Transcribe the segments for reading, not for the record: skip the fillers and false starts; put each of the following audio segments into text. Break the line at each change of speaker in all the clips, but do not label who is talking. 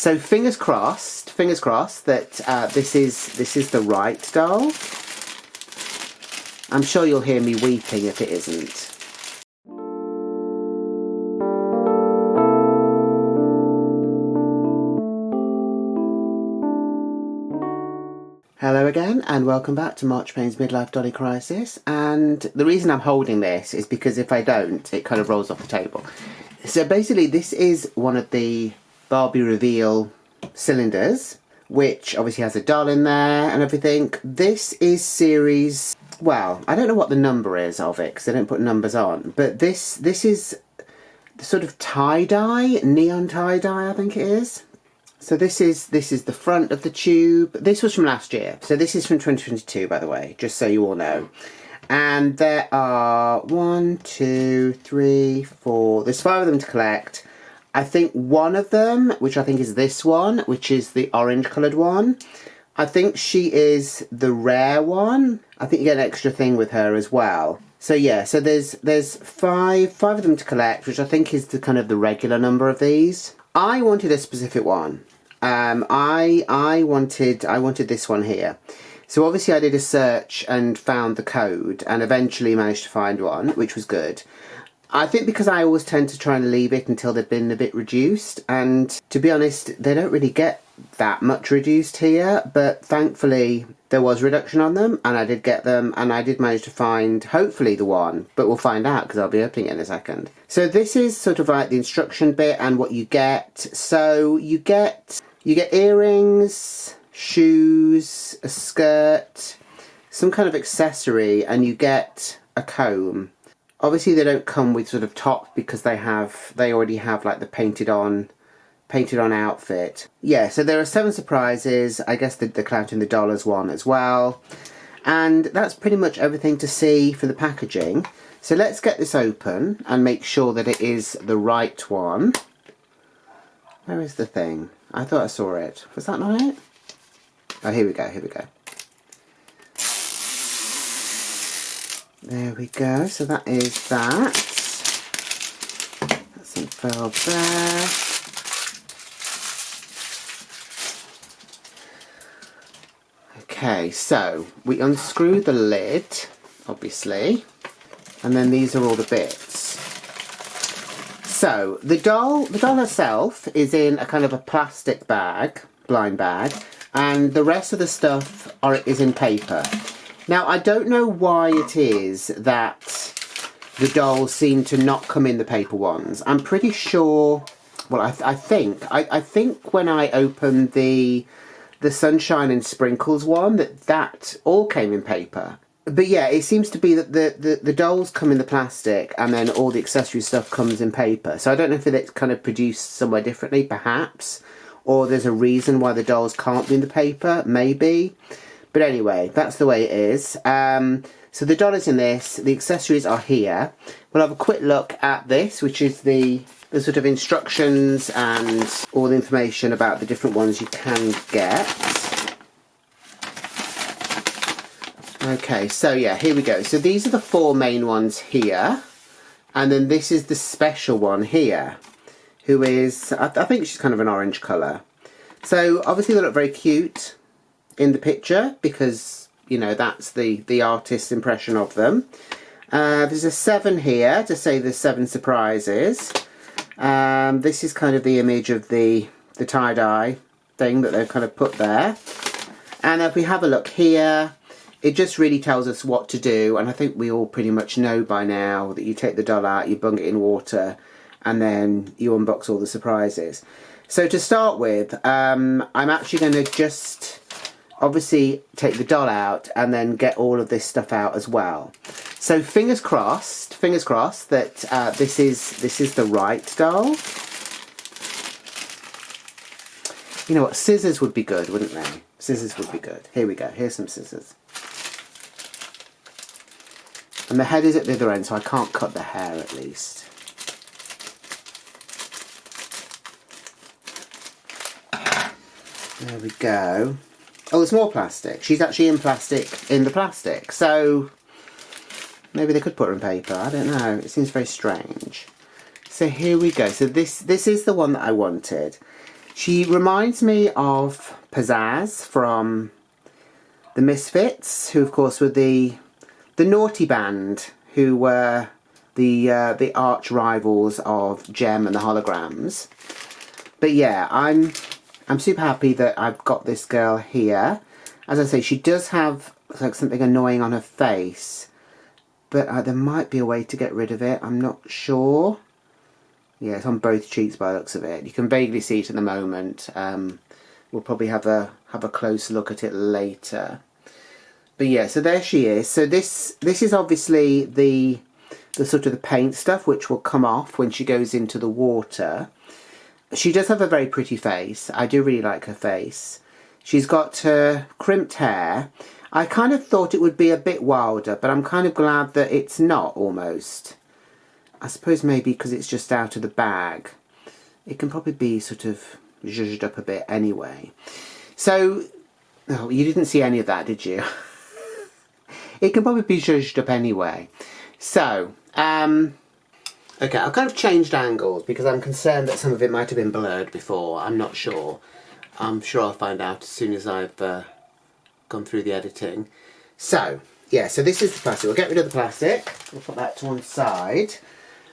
So fingers crossed that this is the right doll. I'm sure you'll hear me weeping if it isn't. Hello again and welcome back to March Payne's Midlife Dolly Crisis, and the reason I'm holding this is because if I don't, it kind of rolls off the table. So basically this is one of the Barbie Reveal cylinders, which obviously has a doll in there and everything. This is series, well, I don't know what the number is of it because they don't put numbers on, but this is the sort of tie-dye, neon tie-dye I think it is. So this is the front of the tube. This was from last year. So this is from 2022, by the way, just so you all know. And there are 1, 2, 3, 4. There's 5 of them to collect. I think one of them, which I think is this one, which is the orange coloured one, I think she is the rare one. I think you get an extra thing with her as well. So yeah, so there's five of them to collect, which I think is the kind of the regular number of these. I wanted a specific one. I wanted this one here. So obviously I did a search and found the code and eventually managed to find one, which was good. I think because I always tend to try and leave it until they've been a bit reduced, and to be honest, they don't really get that much reduced here, but thankfully there was reduction on them and I did get them, and I did manage to find hopefully the one, but we'll find out because I'll be opening it in a second. So this is sort of like the instruction bit and what you get. So you get earrings, shoes, a skirt, some kind of accessory, and you get a comb. Obviously they don't come with sort of top because they already have like the painted on outfit. Yeah, so there are 7 surprises. I guess they're counting the dollars one as well. And that's pretty much everything to see for the packaging. So let's get this open and make sure that it is the right one. Where is the thing? I thought I saw it. Was that not it? Oh, here we go, here we go. There we go, so that is that. That's unfurled there. Okay, so we unscrew the lid, obviously, and then these are all the bits. So the doll herself is in a kind of a plastic bag, blind bag, and the rest of the stuff is in paper. Now I don't know why it is that the dolls seem to not come in the paper ones. I'm pretty sure, well I think when I opened the Sunshine and Sprinkles one, that all came in paper. But yeah, it seems to be that the dolls come in the plastic and then all the accessory stuff comes in paper. So I don't know if it's kind of produced somewhere differently, perhaps, or there's a reason why the dolls can't be in the paper, maybe. But anyway, that's the way it is. So the doll is in this, the accessories are here. We'll have a quick look at this, which is the sort of instructions and all the information about the different ones you can get. Okay, so yeah, here we go. So these are the 4 main ones here. And then this is the special one here, who is, I think she's kind of an orange colour. So obviously they look very cute in the picture because, you know, that's the artist's impression of them. There's a 7 here to say there's 7 surprises. This is kind of the image of the tie-dye thing that they've kind of put there. And if we have a look here, it just really tells us what to do, and I think we all pretty much know by now that you take the doll out, you bung it in water, and then you unbox all the surprises. So to start with, I'm actually going to just obviously take the doll out and then get all of this stuff out as well. So fingers crossed that this is the right doll. You know what, scissors would be good, wouldn't they? Scissors would be good. Here we go, here's some scissors. And the head is at the other end, so I can't cut the hair at least. There we go. Oh, there's more plastic. She's actually in plastic in the plastic. So maybe they could put her in paper. I don't know. It seems very strange. So here we go. So this is the one that I wanted. She reminds me of Pizzazz from the Misfits, who of course were the naughty band, who were the arch rivals of Gem and the Holograms. But yeah, I'm super happy that I've got this girl here. As I say, she does have like something annoying on her face, but there might be a way to get rid of it. I'm not sure. Yeah, it's on both cheeks by the looks of it. You can vaguely see it at the moment. We'll probably have a closer look at it later. But yeah, so there she is. So this is obviously the sort of the paint stuff, which will come off when she goes into the water. She does have a very pretty face. I do really like her face. She's got her crimped hair. I kind of thought it would be a bit wilder, but I'm kind of glad that it's not, almost. I suppose maybe because it's just out of the bag. It can probably be sort of zhuzhed up a bit anyway. So, oh, you didn't see any of that, did you? It can probably be zhuzhed up anyway. So, okay, I've kind of changed angles because I'm concerned that some of it might have been blurred before. I'm not sure. I'm sure I'll find out as soon as I've gone through the editing. So, yeah, so this is the plastic. We'll get rid of the plastic. We'll put that to one side.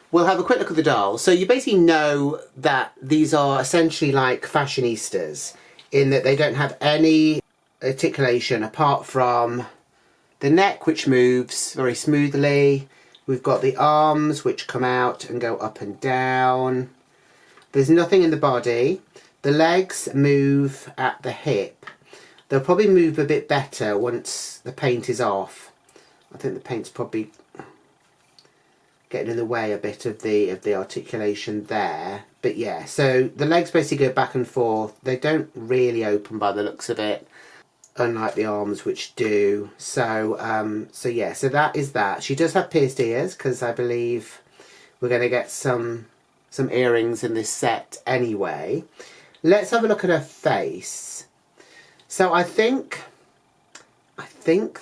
We'll have a quick look at the doll. So you basically know that these are essentially like fashionistas in that they don't have any articulation apart from the neck, which moves very smoothly. We've got the arms, which come out and go up and down. There's nothing in the body. The legs move at the hip. They'll probably move a bit better once the paint is off. I think the paint's probably getting in the way a bit of the articulation there. But yeah, so the legs basically go back and forth. They don't really open by the looks of it, unlike the arms, which do. So so yeah, so that is that. She does have pierced ears because I believe we're going to get some earrings in this set anyway. Let's have a look at her face. So I think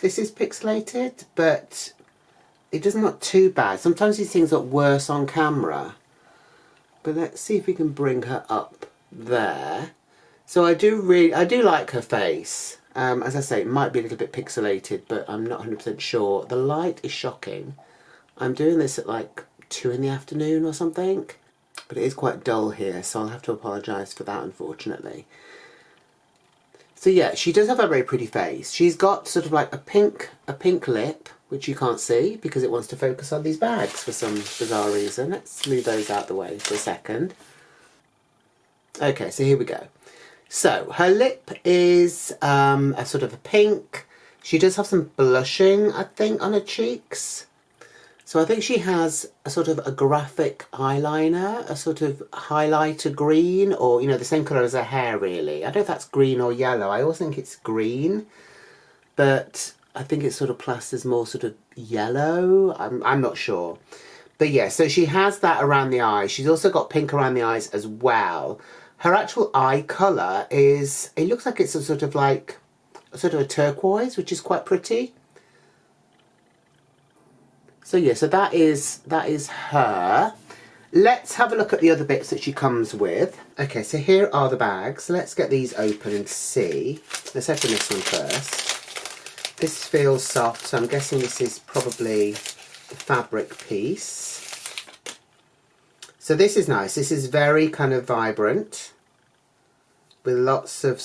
this is pixelated, but it doesn't look too bad. Sometimes these things look worse on camera. But let's see if we can bring her up there. So I do like her face. As I say, it might be a little bit pixelated, but I'm not 100% sure. The light is shocking. I'm doing this at like 2 in the afternoon or something. But it is quite dull here, so I'll have to apologise for that, unfortunately. So yeah, she does have a very pretty face. She's got sort of like a pink lip, which you can't see because it wants to focus on these bags for some bizarre reason. Let's move those out the way for a second. Okay, so here we go. So her lip is a sort of a pink. She does have some blushing, I think, on her cheeks. So I think she has a sort of a graphic eyeliner, a sort of highlighter green, or, you know, the same colour as her hair, really. I don't know if that's green or yellow. I always think it's green, but I think it's sort of classed as more sort of yellow. I'm not sure. But yeah, so she has that around the eyes. She's also got pink around the eyes as well. Her actual eye colour is, it looks like it's a sort of like, a sort of a turquoise, which is quite pretty. So yeah, so that is her. Let's have a look at the other bits that she comes with. Okay, so here are the bags. Let's get these open and see. Let's open this one first. This feels soft, so I'm guessing this is probably the fabric piece. So this is nice. This is very kind of vibrant with lots of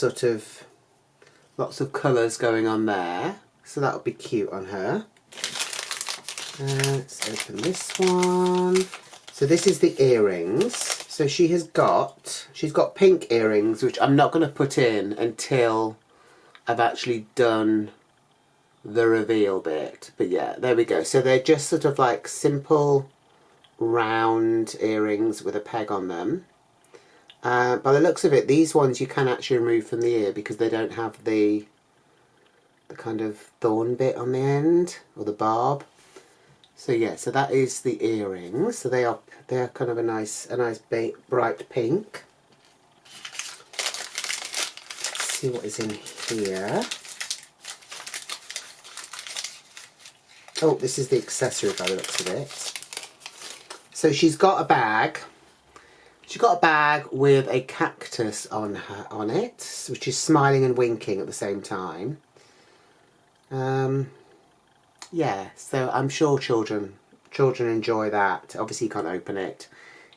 colours going on there. So that would be cute on her. Let's open this one. So this is the earrings. So she's got pink earrings, which I'm not going to put in until I've actually done the reveal bit. But yeah, there we go. So they're just sort of like simple round earrings with a peg on them. By the looks of it, these ones you can actually remove from the ear because they don't have the kind of thorn bit on the end, or the barb. So yeah, so that is the earrings. So they're kind of a nice bright pink. Let's see what is in here. Oh, this is the accessory by the looks of it. So she's got a bag. She's got a bag with a cactus on it, which is smiling and winking at the same time. Yeah, so I'm sure children enjoy that. Obviously you can't open it.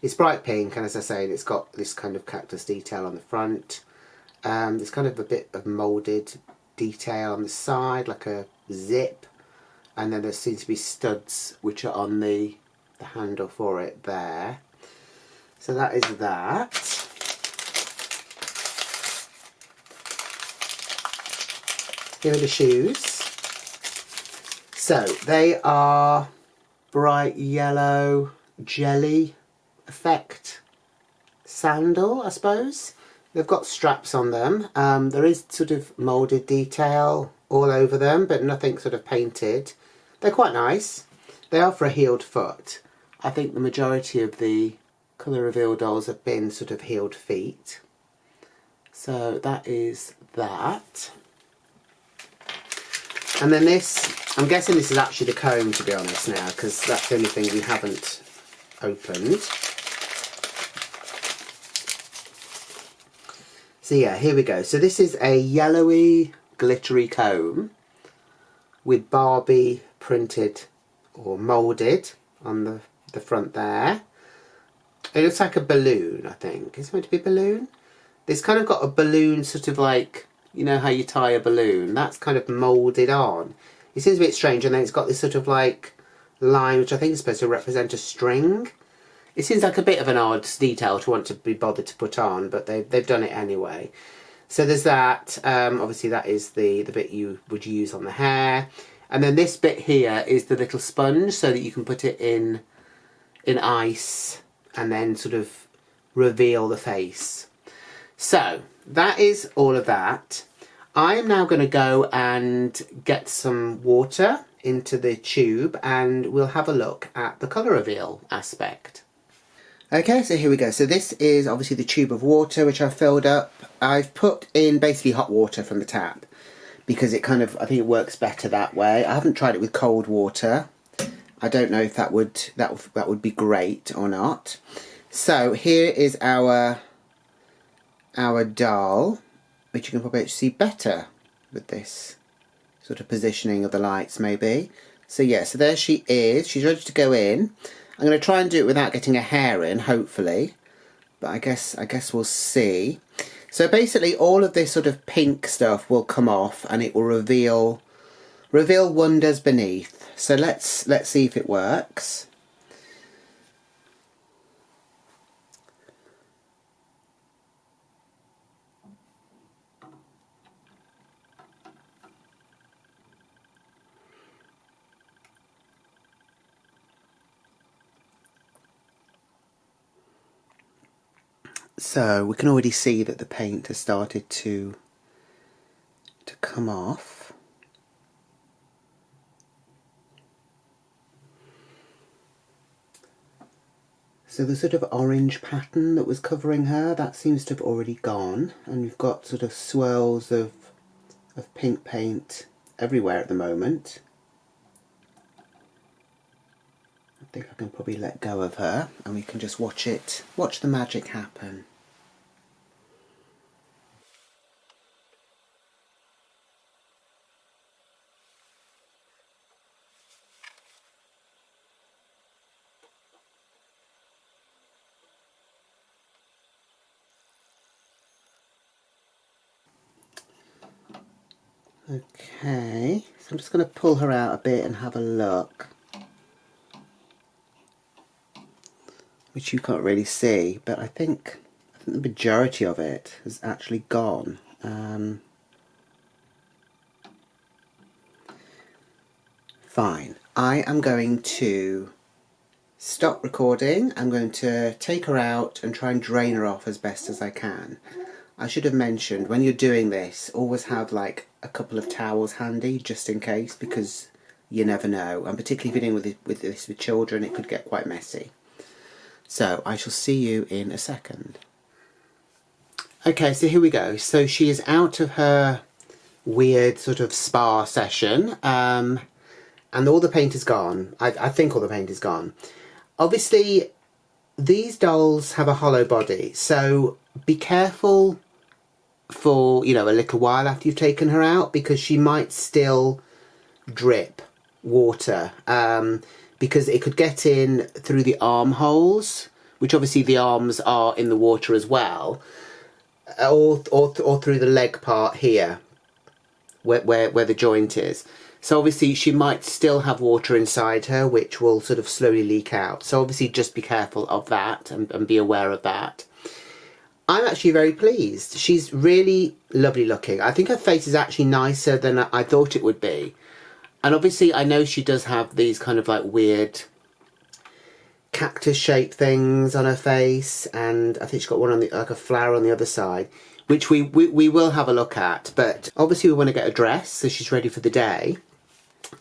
It's bright pink, and as I say, it's got this kind of cactus detail on the front. There's kind of a bit of moulded detail on the side, like a zip, and then there seems to be studs which are on the handle for it there. So that is that. Here are the shoes. So they are bright yellow jelly effect sandal, I suppose. They've got straps on them. There is sort of moulded detail all over them, but nothing sort of painted. They're quite nice. They are for a heeled foot. I think the majority of the Colour Reveal dolls have been sort of heeled feet. So that is that. And then this, I'm guessing this is actually the comb, to be honest now, because that's the only thing we haven't opened. So yeah, here we go. So this is a yellowy, glittery comb with Barbie printed or moulded on the front there. It looks like a balloon, I think. Is it meant to be a balloon? It's kind of got a balloon, sort of like, you know how you tie a balloon? That's kind of moulded on. It seems a bit strange, and then it's got this sort of like line, which I think is supposed to represent a string. It seems like a bit of an odd detail to want to be bothered to put on, but they've done it anyway. So there's that. Obviously that is the bit you would use on the hair. And then this bit here is the little sponge, so that you can put it in ice and then sort of reveal the face. So that is all of that. I am now going to go and get some water into the tube, and we'll have a look at the colour reveal aspect. Okay, so here we go. So this is obviously the tube of water which I've filled up. I've put in basically hot water from the tap because it kind of, I think it works better that way. I haven't tried it with cold water. I don't know if that would be great or not. So here is our doll, which you can probably see better with this sort of positioning of the lights maybe. So yeah, so there she is. She's ready to go in. I'm going to try and do it without getting a hair in, hopefully. But I guess we'll see. So basically all of this sort of pink stuff will come off, and it will reveal wonders beneath. So let's see if it works. So we can already see that the paint has started to come off. So the sort of orange pattern that was covering her, that seems to have already gone, and we've got sort of swirls of pink paint everywhere at the moment. I think I can probably let go of her and we can just watch the magic happen. Okay, so I'm just going to pull her out a bit and have a look, which you can't really see, but I think the majority of it has actually gone. Fine, I am going to stop recording. I'm going to take her out and try and drain her off as best as I can. I should have mentioned, when you're doing this, always have like a couple of towels handy just in case, because you never know, and particularly if you're dealing with children, it could get quite messy. So I shall see you in a second. Okay, so here we go. So she is out of her weird sort of spa session, and all the paint is gone. I think all the paint is gone. Obviously, these dolls have a hollow body, so be careful for, you know, a little while after you've taken her out, because she might still drip water, because it could get in through the armholes, which obviously the arms are in the water as well, or through the leg part here, where the joint is. So obviously she might still have water inside her, which will sort of slowly leak out. So obviously just be careful of that and be aware of that. I'm actually very pleased. She's really lovely looking. I think her face is actually nicer than I thought it would be. And obviously I know she does have these kind of like weird cactus shaped things on her face, and I think she's got one on the, like a flower on the other side, which we will have a look at. But obviously we want to get a dress so she's ready for the day.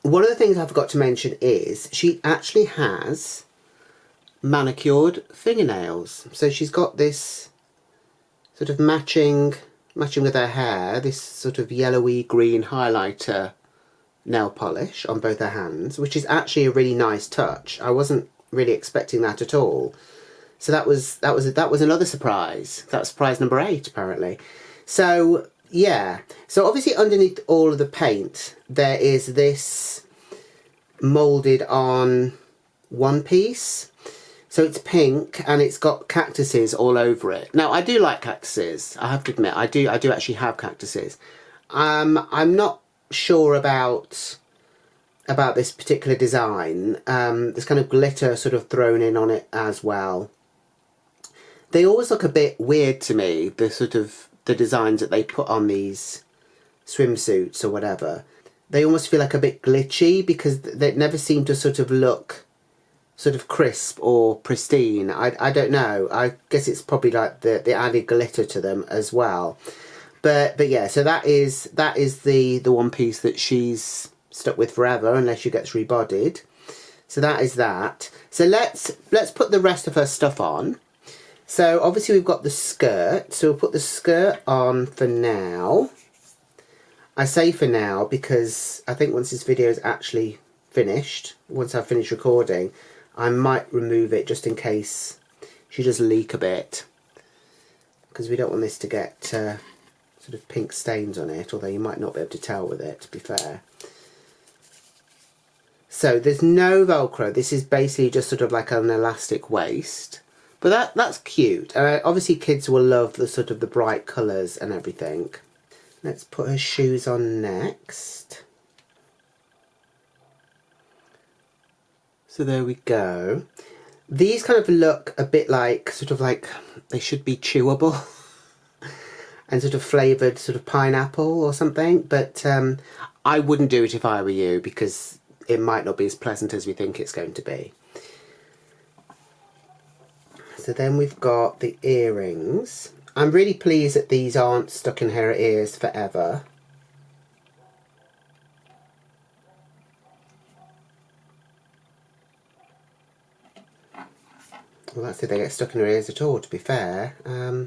One of the things I forgot to mention is she actually has manicured fingernails. So she's got this sort of matching with her hair, this sort of yellowy green highlighter nail polish on both her hands, which is actually a really nice touch. I wasn't really expecting that at all. So that was another surprise. That was surprise number 8 apparently. So yeah, so obviously underneath all of the paint there is this moulded on one piece. So it's pink and it's got cactuses all over it. Now I do like cactuses, I have to admit, I do actually have cactuses. I'm not sure about this particular design. There's kind of glitter sort of thrown in on it as well. They always look a bit weird to me, the sort of the designs that they put on these swimsuits or whatever. They almost feel like a bit glitchy because they never seem to sort of look sort of crisp or pristine. I don't know. I guess it's probably like the added glitter to them as well. But yeah, so that is the one piece that she's stuck with forever unless she gets rebodied. So that is that. So let's put the rest of her stuff on. So obviously we've got the skirt, so we'll put the skirt on for now. I say for now because I think once this video is actually finished, once I've finished recording, I might remove it just in case she does leak a bit, because we don't want this to get sort of pink stains on it, although you might not be able to tell with it, to be fair. So there's no Velcro. This is basically just sort of like an elastic waist. But that's cute. Obviously kids will love the sort of the bright colours and everything. Let's put her shoes on next. So there we go. These kind of look a bit like, sort of like, they should be chewable. And sort of flavoured sort of pineapple or something. But I wouldn't do it if I were you, because it might not be as pleasant as we think it's going to be. So then we've got the earrings. I'm really pleased that these aren't stuck in her ears forever. Well, that's if they get stuck in her ears at all, to be fair. Oh,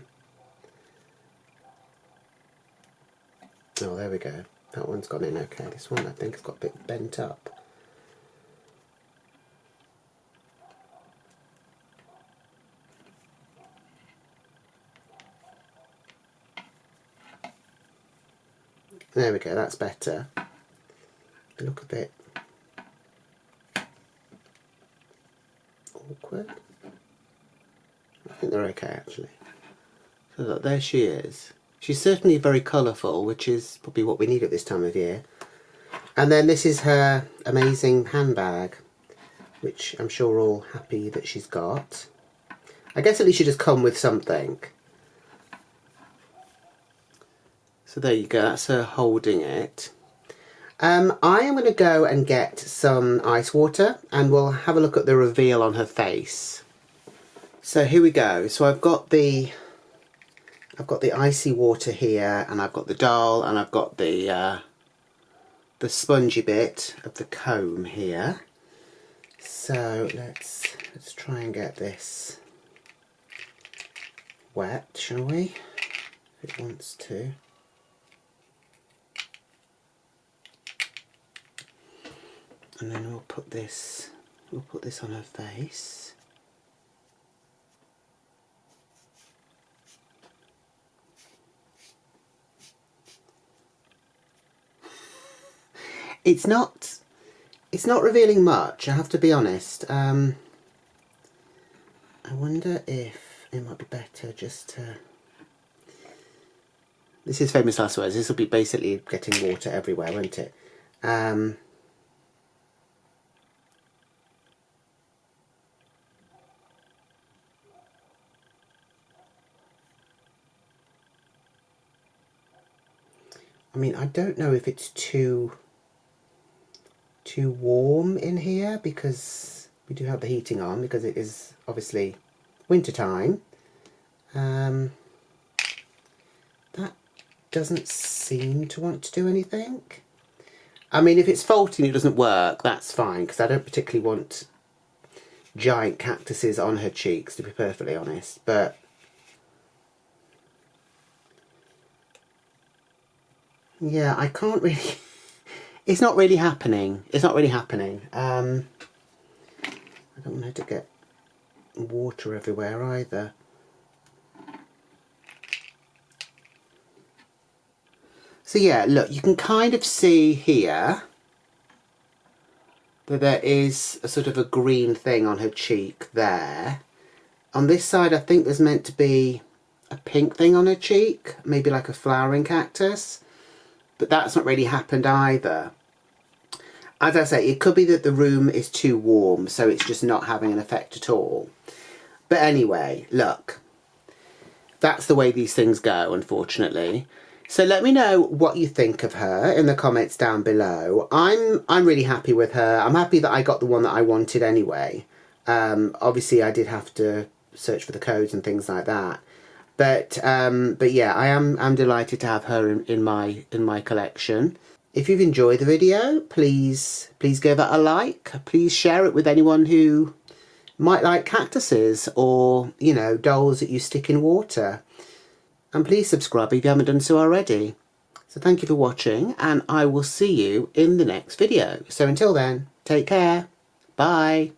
there we go. That one's gone in okay. This one I think has got a bit bent up. There we go, that's better. They look a bit awkward. I think they're okay actually. So look, there she is. She's certainly very colourful, which is probably what we need at this time of year. And then this is her amazing handbag, which I'm sure we're all happy that she's got. I guess at least she just come with something. So there you go, that's her holding it. I am going to go and get some ice water and we'll have a look at the reveal on her face. So here we go. So I've got the icy water here, and I've got the doll, and I've got the spongy bit of the comb here. So let's try and get this wet, shall we? If it wants to. And then we'll put this on her face. it's not revealing much, I have to be honest. I wonder if it might be better just to... This is Famous Last Words. This will be basically getting water everywhere, won't it? I mean, I don't know if it's too warm in here, because we do have the heating on, because it is obviously winter time. That doesn't seem to want to do anything. I mean, if it's faulty and it doesn't work, that's fine, because I don't particularly want giant cactuses on her cheeks, to be perfectly honest. But yeah, I can't really... It's not really happening. It's not really happening. I don't want her to get water everywhere either. So yeah, look, you can kind of see here that there is a sort of a green thing on her cheek there. On this side, I think there's meant to be a pink thing on her cheek, maybe like a flowering cactus, but that's not really happened either. As I say, it could be that the room is too warm, so it's just not having an effect at all. But anyway, look, that's the way these things go, unfortunately. So let me know what you think of her in the comments down below. I'm really happy with her. I'm happy that I got the one that I wanted anyway. Obviously, I did have to search for the codes and things like that. But yeah, I'm delighted to have her in my collection. If you've enjoyed the video, please give it a like. Please share it with anyone who might like cactuses, or, you know, dolls that you stick in water. And please subscribe if you haven't done so already. So thank you for watching, and I will see you in the next video. So until then, take care. Bye.